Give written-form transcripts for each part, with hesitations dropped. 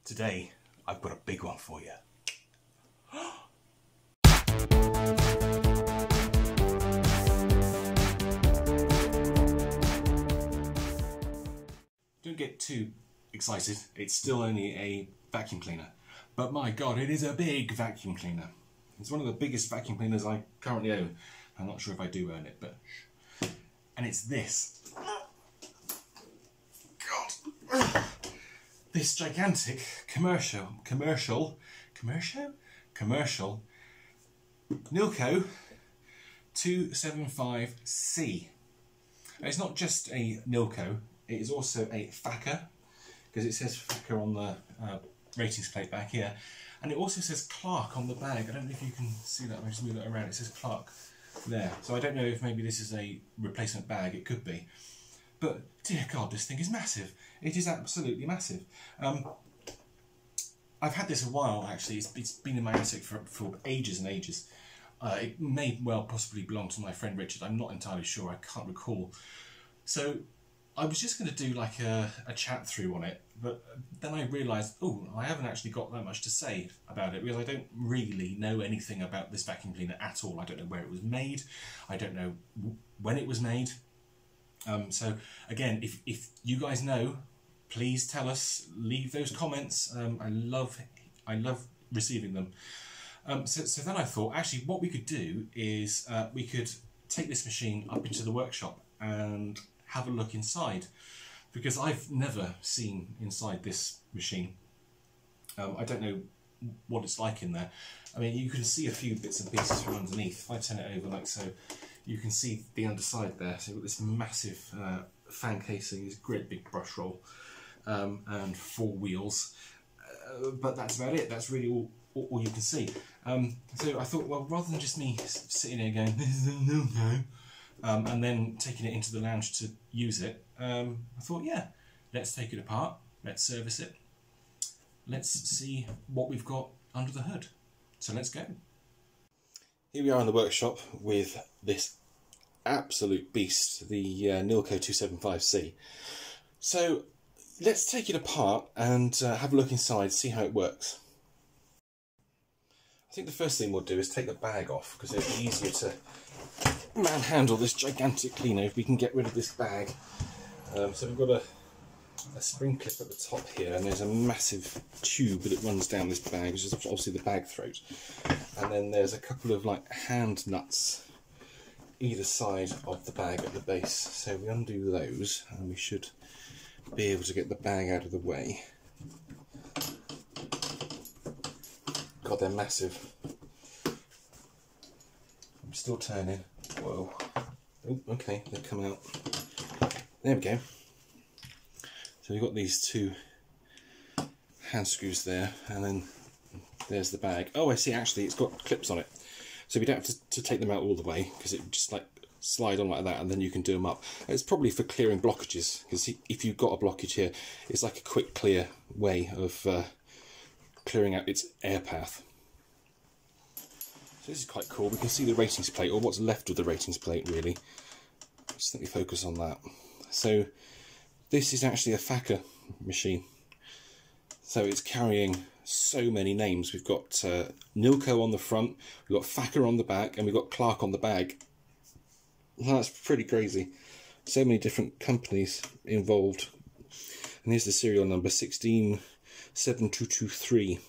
Today, I've got a big one for you. Don't get too excited, it's still only a vacuum cleaner. But my God, it is a big vacuum cleaner. It's one of the biggest vacuum cleaners I currently own. I'm not sure if I do own it, but... And it's this. God. This gigantic commercial Nilco 275C. Now, it's not just a Nilco, it is also a Fakir, because it says Fakir on the ratings plate back here, and it also says Clarke on the bag. I don't know if you can see that. I'll just move it around. It says Clarke there, so I don't know if maybe this is a replacement bag. It could be, but dear God, this thing is massive. It is absolutely massive. I've had this a while actually. It's been in my attic for ages and ages. It may well possibly belong to my friend Richard. I'm not entirely sure. I can't recall. So I was just going to do like a chat through on it, but then I realised, oh, I haven't actually got that much to say about it, because I don't really know anything about this vacuum cleaner at all. I don't know where it was made. I don't know when it was made. So again, if you guys know, please tell us. Leave those comments. I love receiving them. So then I thought, actually, what we could do is we could take this machine up into the workshop and have a look inside, because I've never seen inside this machine. I don't know what it's like in there. I mean, you can see a few bits and pieces from underneath. If I turn it over like so, you can see the underside there. So you've got this massive fan casing, this great big brush roll, and 4 wheels. But that's about it. That's really all you can see. So I thought, well, rather than just me sitting here going, this is a no-no, and then taking it into the lounge to use it, I thought, yeah, let's take it apart, let's service it, let's see what we've got under the hood. So let's go. Here we are in the workshop with this absolute beast, the Nilco 275C. So let's take it apart and have a look inside, see how it works. I think the first thing we'll do is take the bag off, because it'll be easier to manhandle this gigantic cleaner if we can get rid of this bag. So we've got a spring clip at the top here, and there's a massive tube that runs down this bag, which is obviously the bag throat. And then there's a couple of like hand nuts either side of the bag at the base. So we undo those, and we should be able to get the bag out of the way. God, they're massive. I'm still turning. Whoa. Oh, okay, they come out. There we go. So we've got these 2 hand screws there, and then there's the bag. Oh, I see, actually it's got clips on it. So we don't have to take them out all the way, because it would just like slide on like that, and then you can do them up. It's probably for clearing blockages, because if you've got a blockage here, it's like a quick clear way of clearing out its air path. So this is quite cool. We can see the ratings plate, or what's left of the ratings plate really. Just let me focus on that. So this is actually a Fakir machine. So it's carrying so many names. We've got Nilco on the front, we've got Fakir on the back, and we've got Clarke on the bag. That's pretty crazy. So many different companies involved. And here's the serial number, 167223.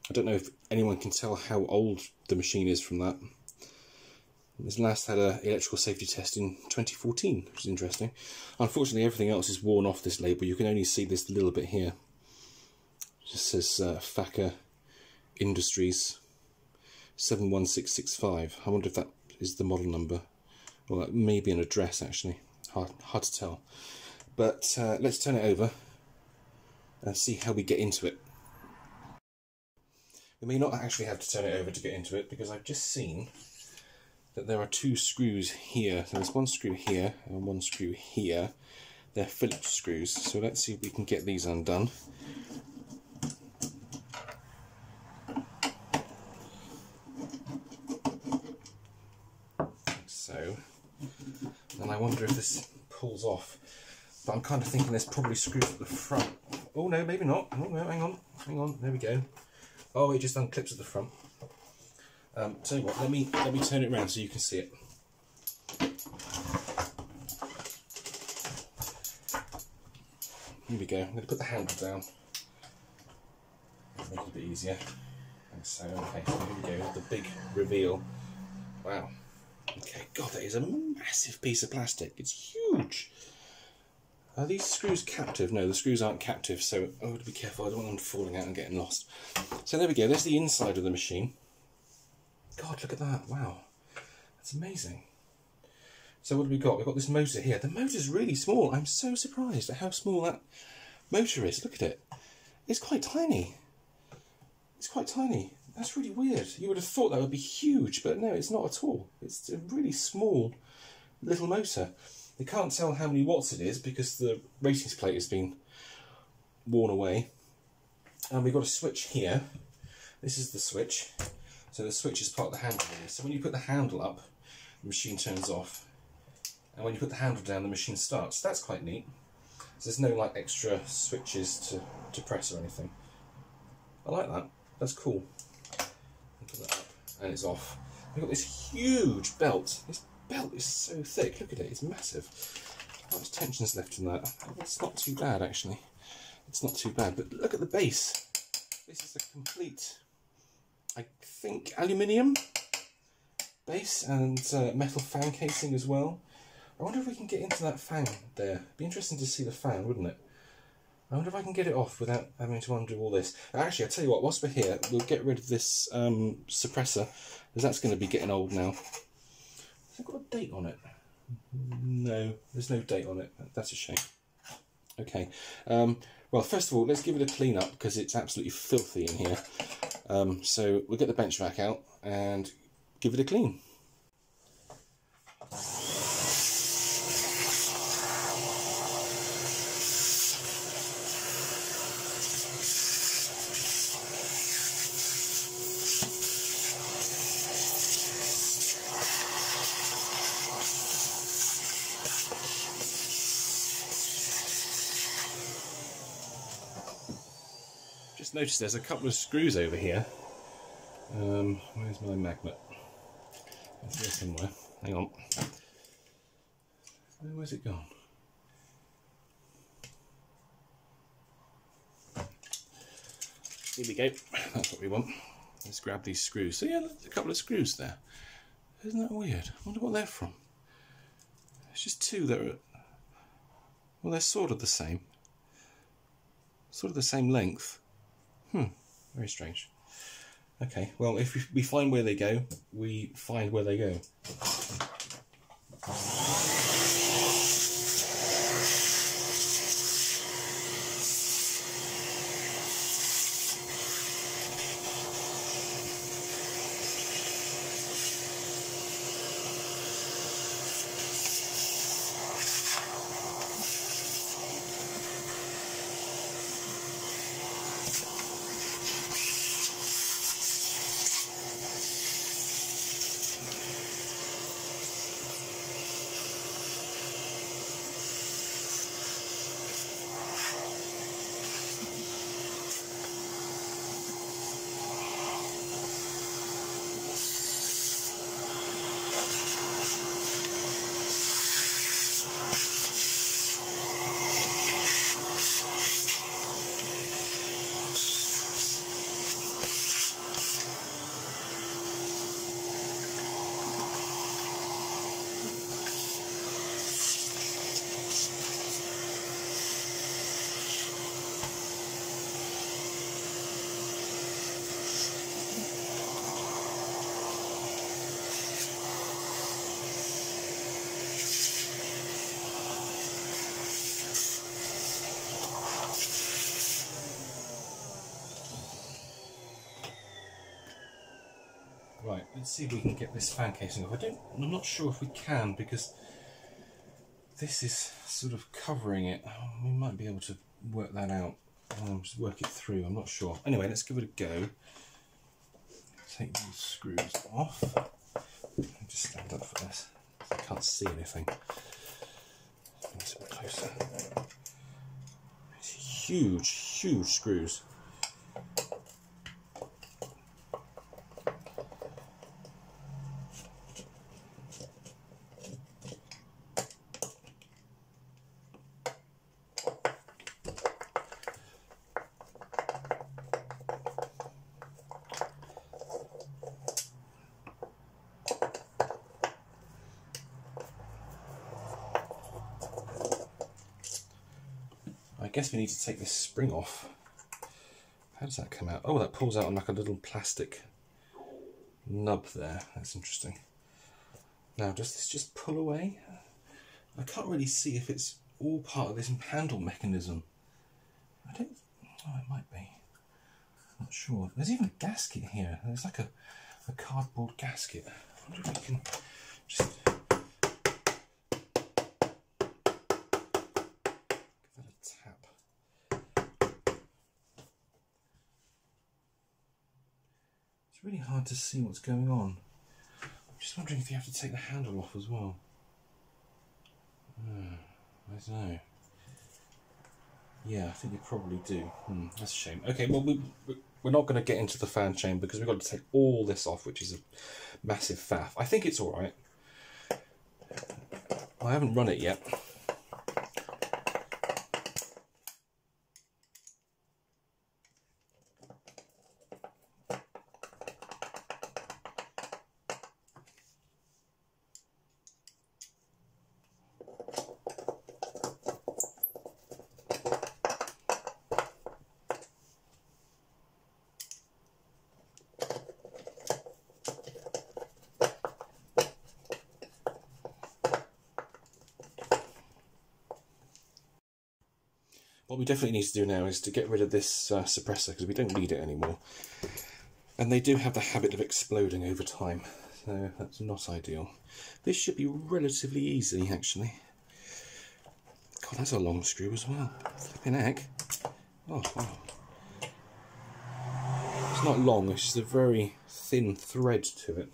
I don't know if anyone can tell how old the machine is from that. This last had an electrical safety test in 2014, which is interesting. Unfortunately, everything else is worn off this label. You can only see this little bit here. It just says Fakir Industries 71665. I wonder if that is the model number. Well, that may be an address, actually. Hard to tell. But let's turn it over and see how we get into it. We may not actually have to turn it over to get into it, because I've just seen that there are 2 screws here. So there's 1 screw here and 1 screw here. They're Phillips screws. So let's see if we can get these undone. So, and I wonder if this pulls off. But I'm kind of thinking there's probably screws at the front Oh no, maybe not. Oh no, hang on. There we go. Oh, it just unclips at the front. Tell you what, let me turn it around so you can see it. Here we go. I'm going to put the handle down. Make it a bit easier. Like so. Okay, so here we go. The big reveal. Wow. Okay, God, that is a massive piece of plastic. It's huge. Are these screws captive? No, the screws aren't captive, so I have to be careful. I don't want them falling out and getting lost. So there we go. There's the inside of the machine. God, look at that. Wow. That's amazing. So what have we got? We've got this motor here. The motor's really small. I'm so surprised at how small that motor is. Look at it. It's quite tiny. It's quite tiny. That's really weird. You would have thought that would be huge, but no, it's not at all. It's a really small little motor. You can't tell how many watts it is because the ratings plate has been worn away. And we've got a switch here. This is the switch. So the switch is part of the handle here. So when you put the handle up, the machine turns off. And when you put the handle down, the machine starts. That's quite neat. So there's no like extra switches to press or anything. I like that. That's cool. Put that up and it's off. We've got this huge belt. This belt is so thick. Look at it. It's massive. How much tension's left in that? It's not too bad actually. It's not too bad. But look at the base. This is a complete, I think, aluminium base and metal fan casing as well. I wonder if we can get into that fan there. It'd be interesting to see the fan, wouldn't it? I wonder if I can get it off without having to undo all this. Actually, I'll tell you what, whilst we're here, we'll get rid of this suppressor, because that's going to be getting old now. Has it got a date on it? No, there's no date on it. That's a shame. Okay, well, first of all, let's give it a clean up, because it's absolutely filthy in here. So we'll get the bench vac out and give it a clean. Just noticed there's a couple of screws over here. Where's my magnet? It's here somewhere. Hang on. Where's it gone? Here we go. That's what we want. Let's grab these screws. So yeah, there's a couple of screws there. Isn't that weird? I wonder what they're from. It's just two that are... Well, they're sort of the same. Sort of the same length. Very strange. Okay, well, if we find where they go, we find where they go. Right, let's see if we can get this fan casing off. I'm not sure if we can because this is sort of covering it. We might be able to work that out. Just work it through, I'm not sure. Anyway, let's give it a go. Take these screws off. Just stand up for this. I can't see anything. Bring this a bit closer. It's huge, huge screws. I guess we need to take this spring off. How does that come out? Oh, that pulls out on like a little plastic nub there. That's interesting. Now, does this just pull away? I can't really see if it's all part of this handle mechanism. I don't... Oh, it might be. I'm not sure. There's even a gasket here. There's like a cardboard gasket. I wonder if we can just... It's really hard to see what's going on. I'm just wondering if you have to take the handle off as well. I don't know. Yeah, I think you probably do. That's a shame. Okay, well, we're not going to get into the fan chamber because we've got to take all this off, which is a massive faff. I think it's alright. I haven't run it yet. What we definitely need to do now is to get rid of this suppressor because we don't need it anymore. And they do have the habit of exploding over time, so that's not ideal. This should be relatively easy, actually. God, that's a long screw as well. Flipping heck. Oh, wow. It's not long, it's just a very thin thread to it.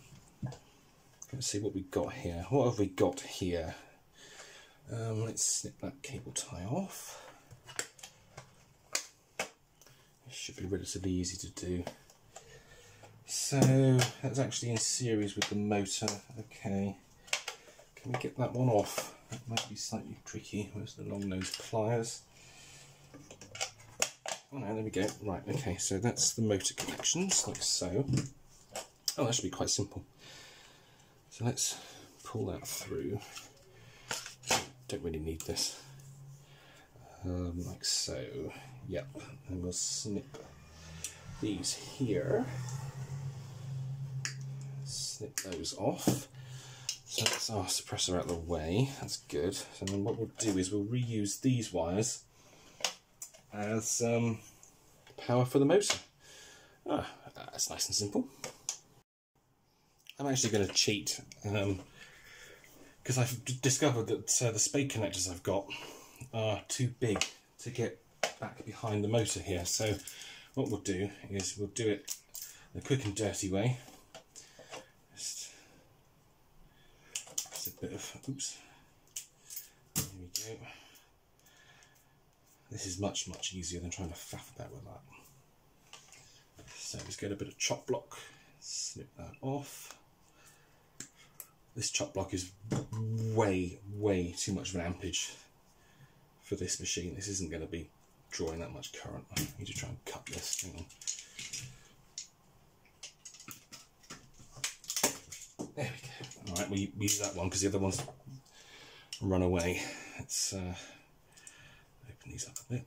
Let's see what we've got here. What have we got here? Let's snip that cable tie off. Should be relatively easy to do. So that's actually in series with the motor. Okay, can we get that one off? That might be slightly tricky. Where's the long nose pliers? Oh no, there we go. Right, okay, so that's the motor connections, like so. Oh, that should be quite simple. So let's pull that through. Don't really need this. Like so. Yep, and we'll snip these here. Snip those off. So that's our suppressor out of the way. That's good. So then what we'll do is we'll reuse these wires as power for the motor. That's nice and simple. I'm actually going to cheat because I've discovered that the spade connectors I've got are too big to get back behind the motor here. So what we'll do is we'll do it the quick and dirty way. Just a bit of, oops, there we go. This is much easier than trying to faff about with that. So just get a bit of chop block, snip that off. This chop block is way too much of an ampage for this machine. This isn't going to be drawing that much current. I need to try and cut this. Hang on. There we go. Alright, we use that one because the other ones run away. Let's open these up a bit.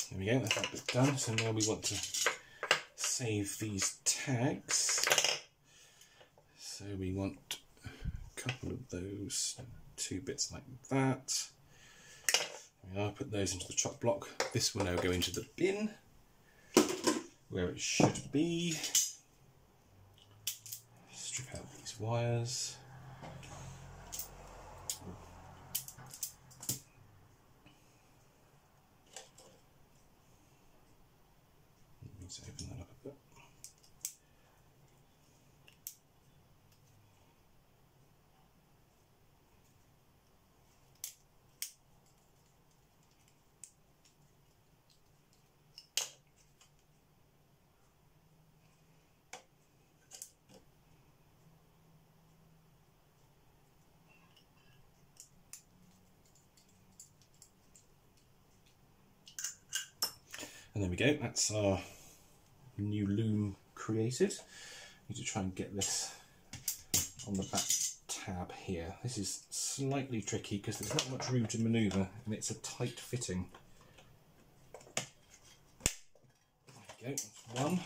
There we go, that's that bit done. So now we want to save these tags. So we want a couple of those, 2 bits like that. There we are, put those into the chop block. This will now go into the bin where it should be. Strip out these wires. Let's open that up a bit. And there we go, that's our new loom created. Need to try and get this on the back tab here. This is slightly tricky because there's not much room to manoeuvre and it's a tight fitting. There we go, that's one.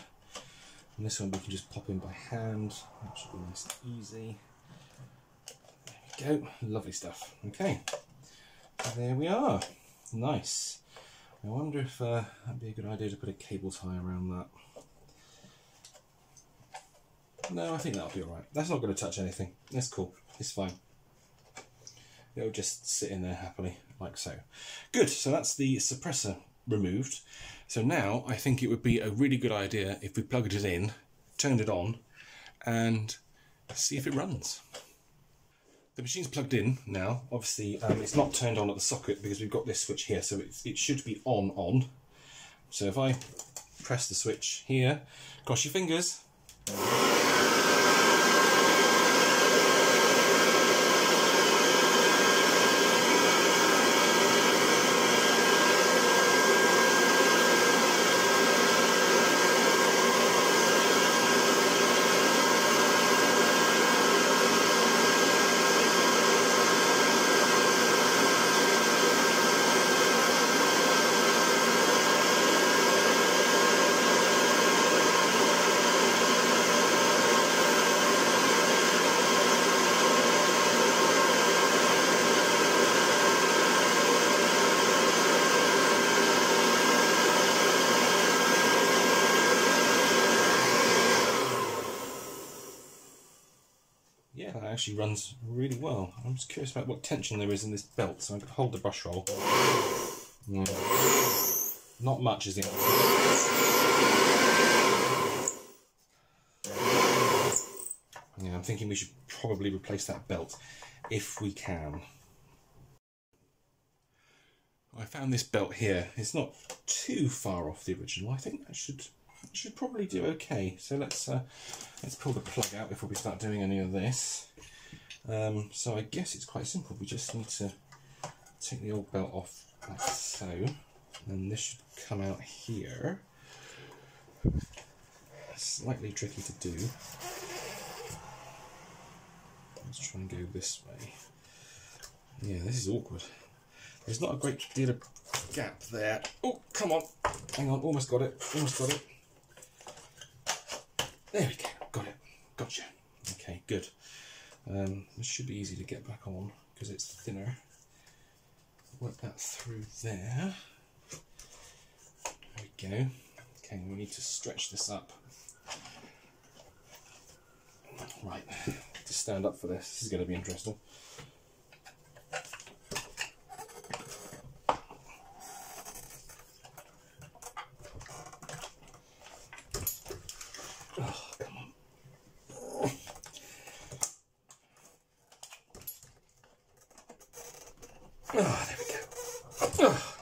And this one we can just pop in by hand. That should be nice and easy. There we go, lovely stuff. Okay, there we are, nice. I wonder if that'd be a good idea to put a cable tie around that. No, I think that'll be alright. That's not going to touch anything. That's cool. It's fine. It'll just sit in there happily, like so. Good, so that's the suppressor removed. So now I think it would be a really good idea if we plugged it in, turned it on, and see if it runs. The machine's plugged in now. Obviously, it's not turned on at the socket because we've got this switch here, so it should be on. So if I press the switch here, cross your fingers. Yeah, that actually runs really well. I'm just curious about what tension there is in this belt, so I'm going to hold the brush roll. Not much, is it? Yeah, I'm thinking we should probably replace that belt if we can. I found this belt here. It's not too far off the original. I think that should probably do okay. So let's pull the plug out before we start doing any of this. So I guess it's quite simple. We just need to take the old belt off like so, and this should come out here. Slightly tricky to do. Let's try and go this way. Yeah, this is awkward. There's not a great deal of gap there. Oh, come on. Hang on, almost got it. Almost got it. There we go. Got it. Gotcha. Okay, good. This should be easy to get back on because it's thinner. Work that through there. There we go. Okay, we need to stretch this up. Right, to stand up for this. This is going to be interesting. Oh, come on. Oh, there we go. Oh,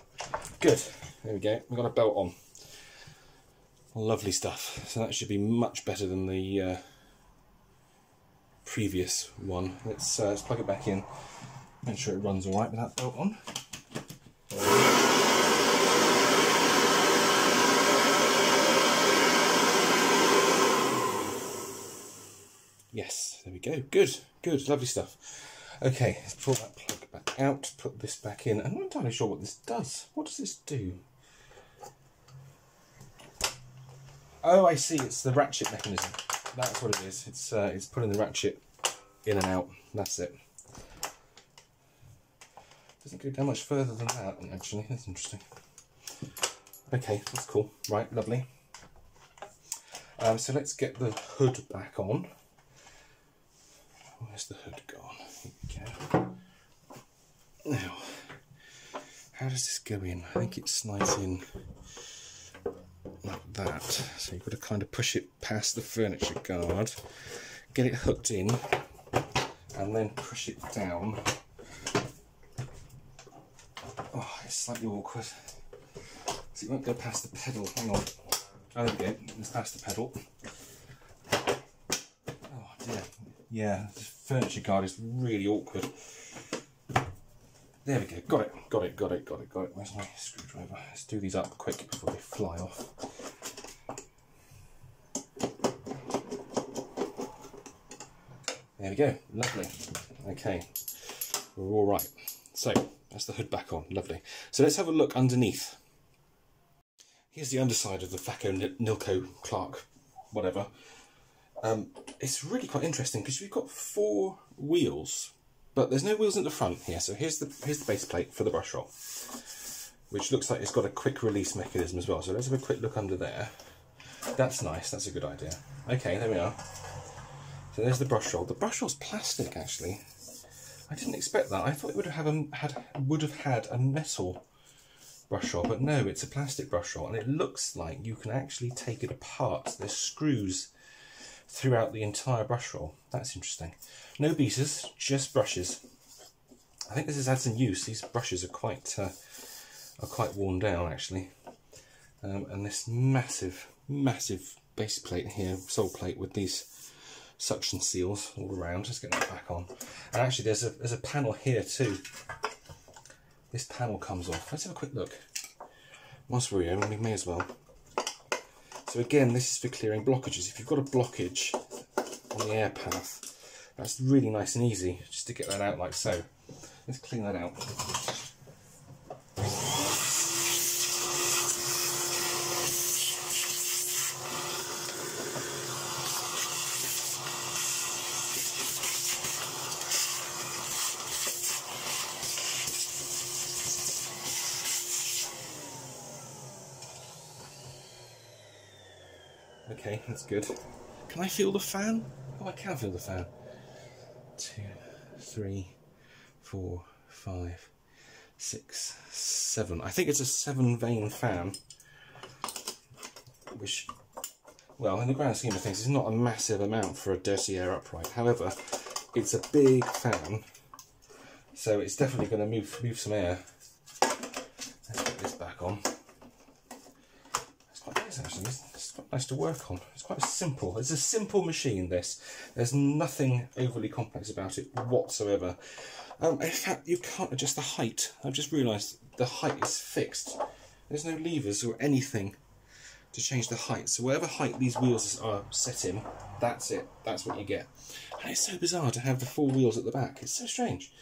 good. There we go. We've got a belt on. Lovely stuff. So that should be much better than the previous one. Let's plug it back in. Make sure it runs all right with that belt on. Yes, there we go. Good, good, lovely stuff. Okay, let's pull that plug back out, put this back in. I'm not entirely sure what this does. What does this do? Oh, I see, it's the ratchet mechanism. That's what it is. It's putting the ratchet in and out. That's it. Doesn't go down much further than that, actually. That's interesting. Okay, that's cool. Right, lovely. So let's get the hood back on. Where's the hood gone? Here we go. Now, how does this go in? I think it slides in like that. So you've got to kind of push it past the furniture guard, get it hooked in, and then push it down. Oh, it's slightly awkward. So it won't go past the pedal. Hang on. Oh, there we go. It's past the pedal. Oh dear. Yeah, the furniture guard is really awkward. There we go. Got it. Got it. Got it. Got it. Got it. Where's my screwdriver? Let's do these up quick before they fly off. There we go. Lovely. Okay. We're all right. So that's the hood back on. Lovely. So let's have a look underneath. Here's the underside of the Fakir Nilco Clarke, whatever. It's really quite interesting because we've got 4 wheels, but there's no wheels at the front here. So here's the base plate for the brush roll, which looks like it's got a quick release mechanism as well. So let's have a quick look under there. That's nice. That's a good idea. Okay, there we are. So there's the brush roll. The brush roll's plastic, actually. I didn't expect that. I thought it would have had a metal brush roll, but no, it's a plastic brush roll, and it looks like you can actually take it apart. There's screws throughout the entire brush roll. That's interesting. No beaters, just brushes. I think this has had some use. These brushes are quite worn down, actually. And this massive base plate here, sole plate with these suction seals all around. Let's get that back on. And actually, there's a panel here too. This panel comes off. Let's have a quick look. Whilst we're here, we may as well. So again, this is for clearing blockages. If you've got a blockage on the air path, that's really nice and easy just to get that out like so. Let's clean that out. Okay, that's good. Can I feel the fan? Oh, I can feel the fan. 2, 3, 4, 5, 6, 7. I think it's a 7-vane fan, which, well, in the grand scheme of things, is not a massive amount for a dirty air upright. However, it's a big fan, so it's definitely going to move some air. Let's put this back on. It's quite nice, actually. It's quite nice to work on. It's quite simple. It's a simple machine, this. There's nothing overly complex about it whatsoever. In fact, you can't adjust the height. I've just realised the height is fixed. There's no levers or anything to change the height. So whatever height these wheels are set in, that's it. That's what you get. And it's so bizarre to have the 4 wheels at the back. It's so strange.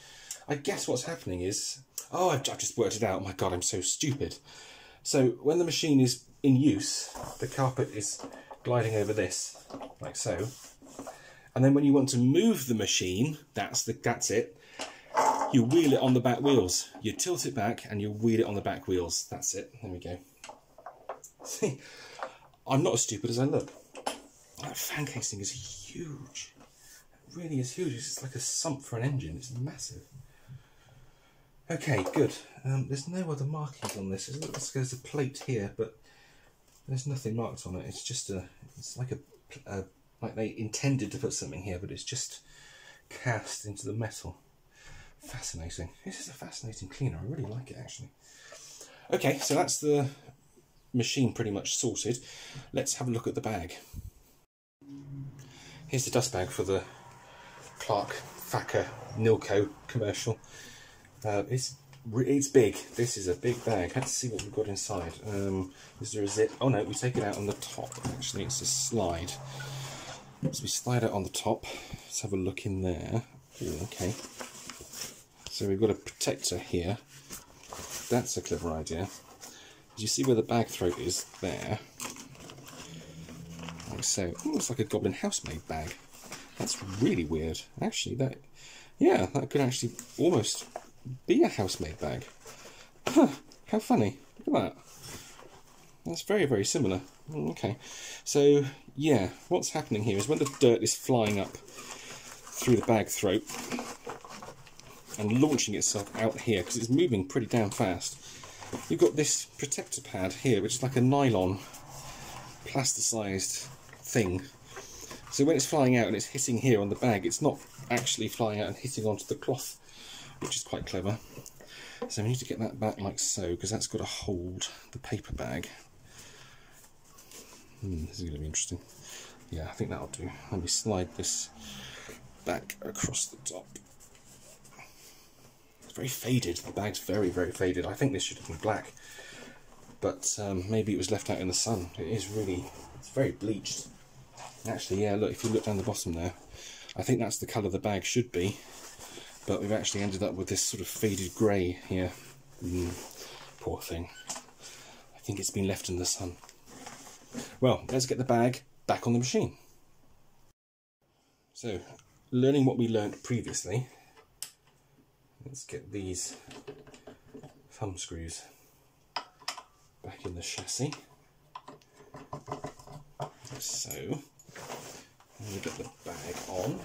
I guess what's happening is... Oh, I've just worked it out. Oh my God, I'm so stupid. So when the machine is in use, the carpet is gliding over this, like so. And then when you want to move the machine, that's it. You wheel it on the back wheels. You tilt it back and you wheel it on the back wheels. That's it. There we go. See, I'm not as stupid as I look. That fan casing is huge. It really is huge. It's just like a sump for an engine. It's massive. Okay, good. There's no other markings on this. There's a plate here, but there's nothing marked on it. It's just it's like like they intended to put something here, but it's just cast into the metal. Fascinating. This is a fascinating cleaner. I really like it, actually. Okay, so that's the machine pretty much sorted. Let's have a look at the bag. Here's the dust bag for the Clarke Fakir Nilco commercial. It's big. This is a big bag. Let's see what we've got inside. Is there a zip? Oh no, we take it out on the top. Actually, it's a slide. So we slide it on the top. Let's have a look in there. Ooh, okay. So we've got a protector here. That's a clever idea. You see where the bag throat is there? Like so. Almost like a Goblin housemaid bag. That's really weird. Actually, that could actually almost be a housemaid bag. Huh, how funny. Look at that. That's very, very similar. Okay. So, yeah, what's happening here is when the dirt is flying up through the bag throat and launching itself out here, because it's moving pretty damn fast, you've got this protector pad here, which is like a nylon plasticised thing. So when it's flying out and it's hitting here on the bag, it's not actually flying out and hitting onto the cloth, which is quite clever. So we need to get that back like so, because that's got to hold the paper bag. This is going to be interesting. Yeah, I think that'll do. Let me slide this back across the top. It's very faded. The bag's very, very faded. I think this should have been black, but maybe it was left out in the sun. It is really, it's very bleached. Actually, yeah, look, if you look down the bottom there, I think that's the colour the bag should be, but we've actually ended up with this sort of faded grey here. Poor thing. I think it's been left in the sun. Well, let's get the bag back on the machine. So, learning what we learnt previously, let's get these thumb screws back in the chassis. Like so. And we get the bag on.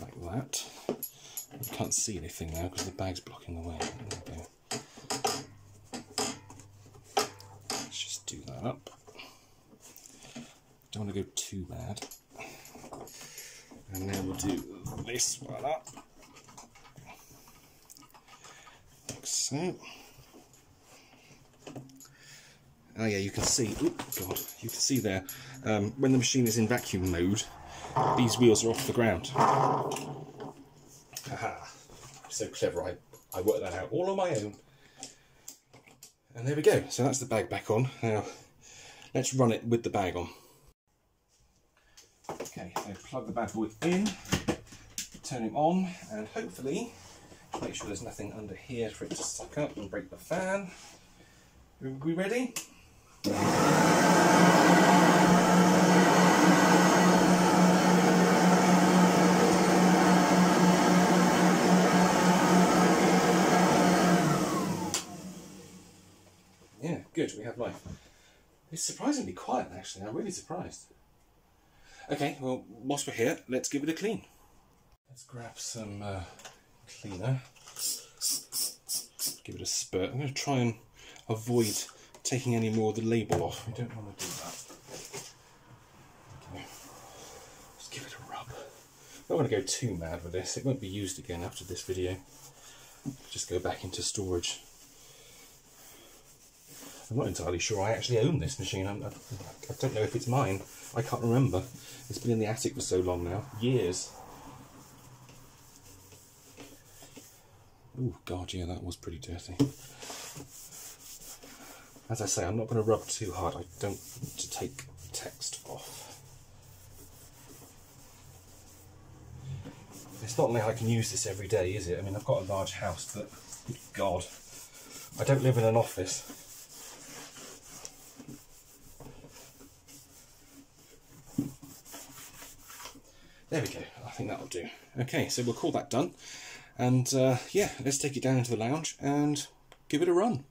Like that. You can't see anything now because the bag's blocking the way. There we go. Let's just do that up. Don't want to go too bad. And now we'll do this one up. Like so. Oh yeah, you can see, oh god, you can see there, when the machine is in vacuum mode, these wheels are off the ground. Haha, so clever, I worked that out all on my own. And there we go, so that's the bag back on. Now, let's run it with the bag on. Okay, so plug the bad boy in, turn him on, and hopefully, make sure there's nothing under here for it to suck up and break the fan. Are we ready? Yeah, good, we have life. It's surprisingly quiet actually, I'm really surprised. Okay, well, whilst we're here, let's give it a clean. Let's grab some cleaner, give it a spurt. I'm going to try and avoid taking any more of the label off. We don't want to do that. Okay. Just give it a rub. I don't want to go too mad with this. It won't be used again after this video. Just go back into storage. I'm not entirely sure I actually own this machine. I don't know if it's mine. I can't remember. It's been in the attic for so long now. Years. Oh god, yeah, that was pretty dirty. As I say, I'm not going to rub too hard. I don't want to take text off. It's not like I can use this every day, is it? I mean, I've got a large house, but god, I don't live in an office. There we go. I think that'll do. Okay, so we'll call that done. And yeah, let's take it down into the lounge and give it a run.